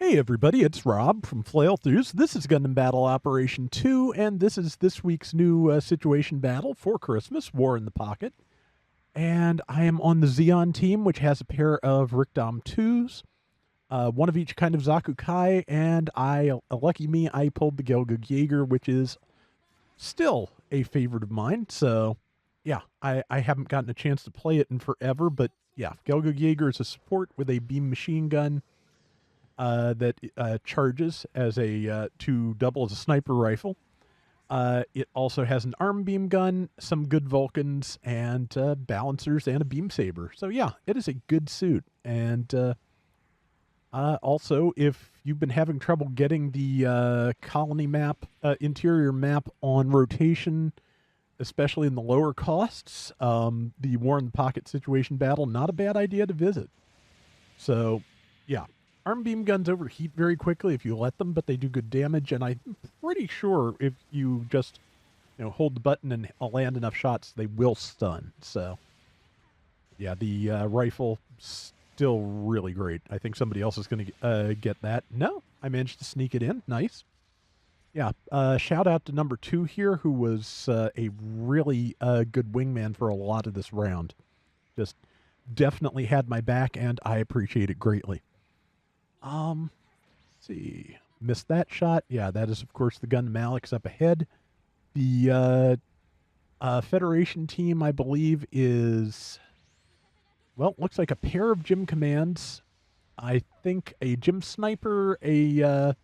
Hey everybody, it's Rob from Flailthroughs. This is Gundam Battle Operation 2, and this is this week's new situation battle for Christmas, War in the Pocket. And I am on the Xeon team, which has a pair of Rickdom 2s, one of each kind of Zaku Kai, and lucky me, I pulled the Gelgoog Jager, which is still a favorite of mine. So, yeah, I haven't gotten a chance to play it in forever, but yeah, Gelgoog Jager is a support with a beam machine gun that charges as to double as a sniper rifle. It also has an arm beam gun, some good Vulcans, and balancers, and a beam saber. So yeah, it is a good suit. And also, if you've been having trouble getting the colony map, interior map on rotation, especially in the lower costs, the War in the Pocket situation battle, not a bad idea to visit. So, yeah, arm beam guns overheat very quickly if you let them, but they do good damage. And I'm pretty sure if you just hold the button and land enough shots, they will stun. So, yeah, the rifle still really great. I think somebody else is going to get that. No, I managed to sneak it in. Nice. Yeah, shout out to number 2 here, who was a really good wingman for a lot of this round. Just definitely had my back, and I appreciate it greatly. Let's see. Missed that shot. Yeah, that is, of course, the Gundam Alex up ahead. The Federation team, I believe, is, well, looks like a pair of gym commands. I think a gym sniper, a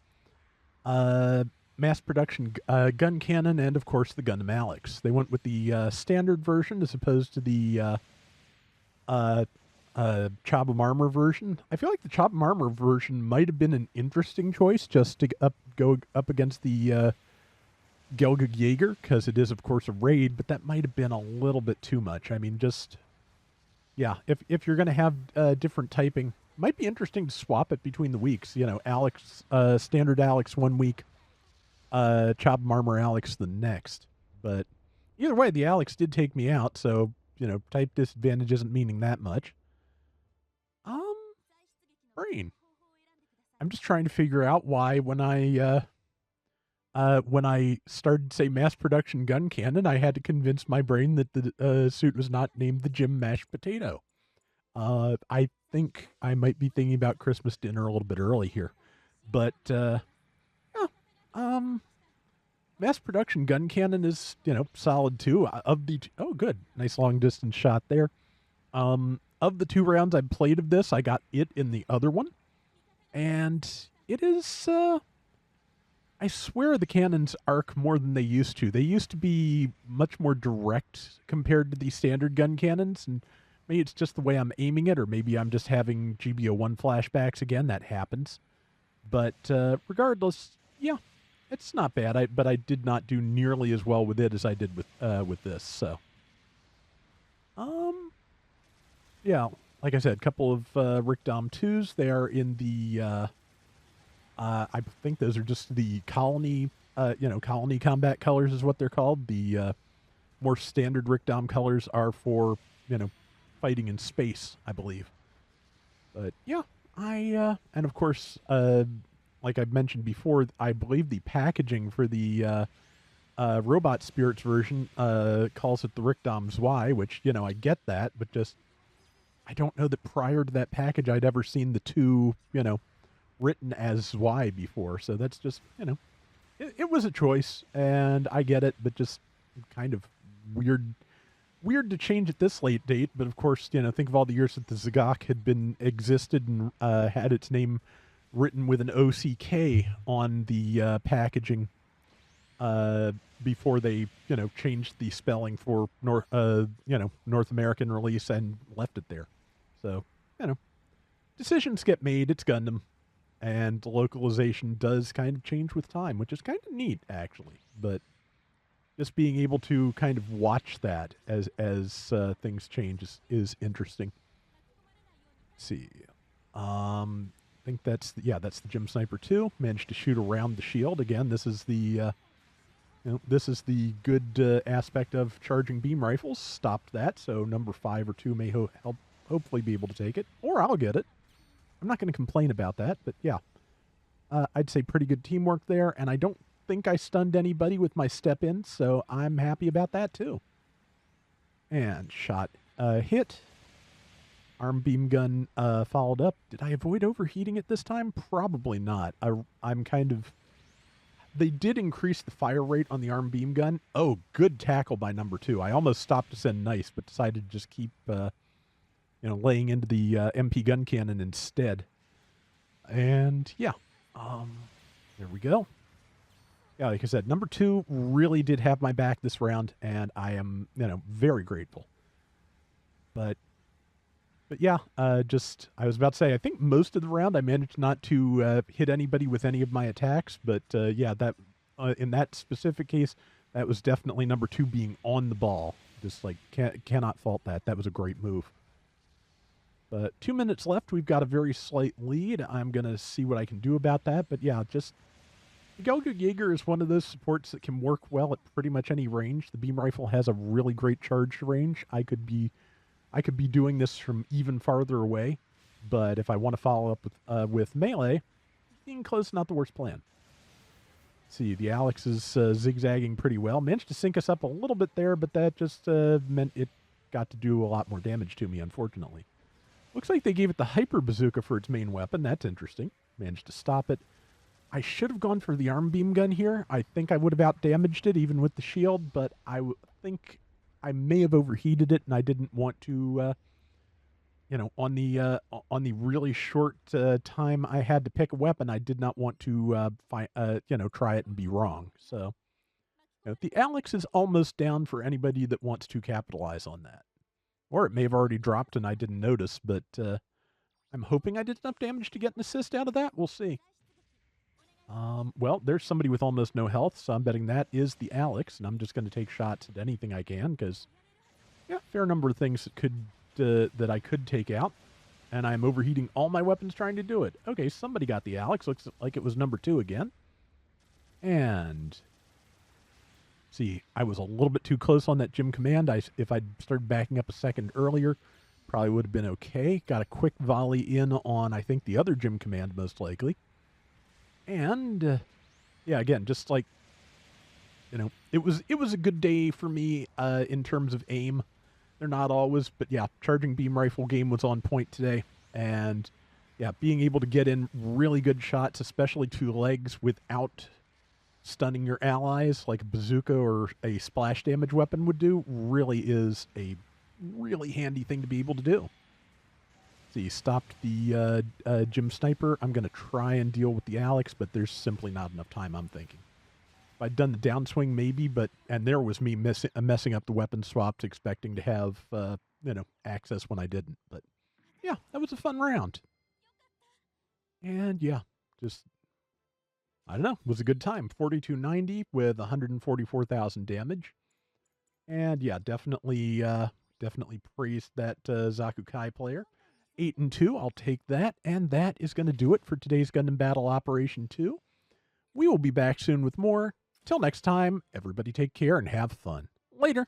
mass production gun cannon, and, of course, the Gundam Alex. They went with the standard version as opposed to the Chobham Armor version. I feel like the Chobham Armor version might have been an interesting choice just to go up against the Gelgoog Jager, because it is, of course, a raid, but that might have been a little bit too much. I mean, just, yeah, if you're going to have different typing, might be interesting to swap it between the weeks. Alex, standard Alex 1 week, Chobham Armor Alex the next. But either way, the Alex did take me out, so, type disadvantage isn't meaning that much. Brain. I'm just trying to figure out why when I started, say, mass production gun cannon, I had to convince my brain that the suit was not named the Jim Mashed Potato. I think I might be thinking about Christmas dinner a little bit early here. But, yeah, mass production gun cannon is, solid too. Oh, good. Nice long distance shot there. Of the 2 rounds I played of this, I got it in the other one. And it is, I swear the cannons arc more than they used to. They used to be much more direct compared to the standard gun cannons. And maybe it's just the way I'm aiming it, or maybe I'm just having GBO1 flashbacks again. That happens. But regardless, yeah, it's not bad. But I did not do nearly as well with it as I did with this. So, yeah, like I said, a couple of Rickdom 2s. They are in the, I think those are just the colony, colony combat colors is what they're called. The more standard Rickdom colors are for, fighting in space, I believe. But yeah, and of course, like I've mentioned before, I believe the packaging for the Robot Spirits version calls it the Rickdom's Y, which, I get that, but just, I don't know that prior to that package I'd ever seen the 2, written as Y before. So that's just, it was a choice, and I get it, but just kind of weird to change at this late date. But of course, think of all the years that the Zagok had existed and had its name written with an OCK on the packaging before they, changed the spelling for North American release and left it there. So, decisions get made. It's Gundam, and the localization does kind of change with time, which is kind of neat, actually. But just being able to kind of watch that as things change is interesting. Let's see. I think that's the Gym Sniper 2. Managed to shoot around the shield again. This is the good aspect of charging beam rifles. Stopped that, so number 5 or 2 may hopefully be able to take it, or I'll get it. I'm not going to complain about that, but yeah. I'd say pretty good teamwork there, and I don't think I stunned anybody with my step in, so I'm happy about that too. And shot hit. Arm beam gun followed up. Did I avoid overheating it this time? Probably not. I'm kind of... They did increase the fire rate on the arm beam gun. Oh, good tackle by number 2. I almost stopped to send nice, but decided to just keep, laying into the MP gun cannon instead. And yeah, there we go. Yeah, like I said, number 2 really did have my back this round, and I am, very grateful. But yeah, I was about to say, I think most of the round I managed not to hit anybody with any of my attacks, but yeah, that in that specific case, that was definitely number 2 being on the ball. Just like, cannot fault that. That was a great move. But 2 minutes left. We've got a very slight lead. I'm going to see what I can do about that. But yeah, just Gelgoog Jager is one of those supports that can work well at pretty much any range. The beam rifle has a really great charge range. I could be doing this from even farther away, but if I want to follow up with melee, being close, not the worst plan. See, the Alex is zigzagging pretty well. Managed to sync us up a little bit there, but that just meant it got to do a lot more damage to me, unfortunately. Looks like they gave it the Hyper Bazooka for its main weapon. That's interesting. Managed to stop it. I should have gone for the arm beam gun here. I think I would have out-damaged it, even with the shield, but I think I may have overheated it, and I didn't want to, on the really short time I had to pick a weapon, I did not want to, try it and be wrong. So, the Alex is almost down for anybody that wants to capitalize on that. Or it may have already dropped and I didn't notice, but I'm hoping I did enough damage to get an assist out of that. We'll see. Well, there's somebody with almost no health, so I'm betting that is the Alex, and I'm just going to take shots at anything I can, because, yeah, fair number of things that I could take out, and I'm overheating all my weapons trying to do it. Okay, somebody got the Alex. Looks like it was number 2 again. And, see, I was a little bit too close on that Gym Command. If I'd started backing up a second earlier, probably would have been okay. Got a quick volley in on, I think, the other Gym Command, most likely. And, yeah, again, just like, it was a good day for me in terms of aim. They're not always, but yeah, charging beam rifle game was on point today. And, yeah, being able to get in really good shots, especially to legs, without stunning your allies, like a bazooka or a splash damage weapon would do, really is a really handy thing to be able to do. See, stopped the Gym Sniper. I'm going to try and deal with the Alex, but there's simply not enough time, I'm thinking. If I'd done the downswing, maybe, and there was me messing up the weapon swaps, expecting to have, access when I didn't. But, yeah, that was a fun round. And, yeah, just, I don't know, it was a good time. 4290 with 144,000 damage. And, yeah, definitely praised that Zaku Kai player. 8-2, I'll take that, and that is going to do it for today's Gundam Battle Operation 2. We will be back soon with more. Till next time, everybody take care and have fun. Later.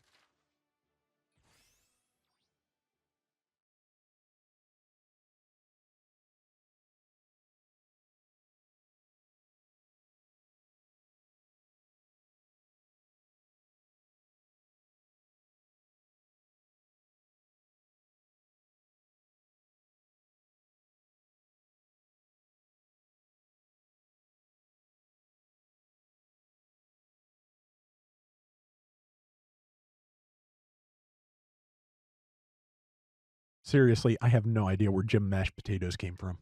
Seriously, I have no idea where Jim mashed potatoes came from.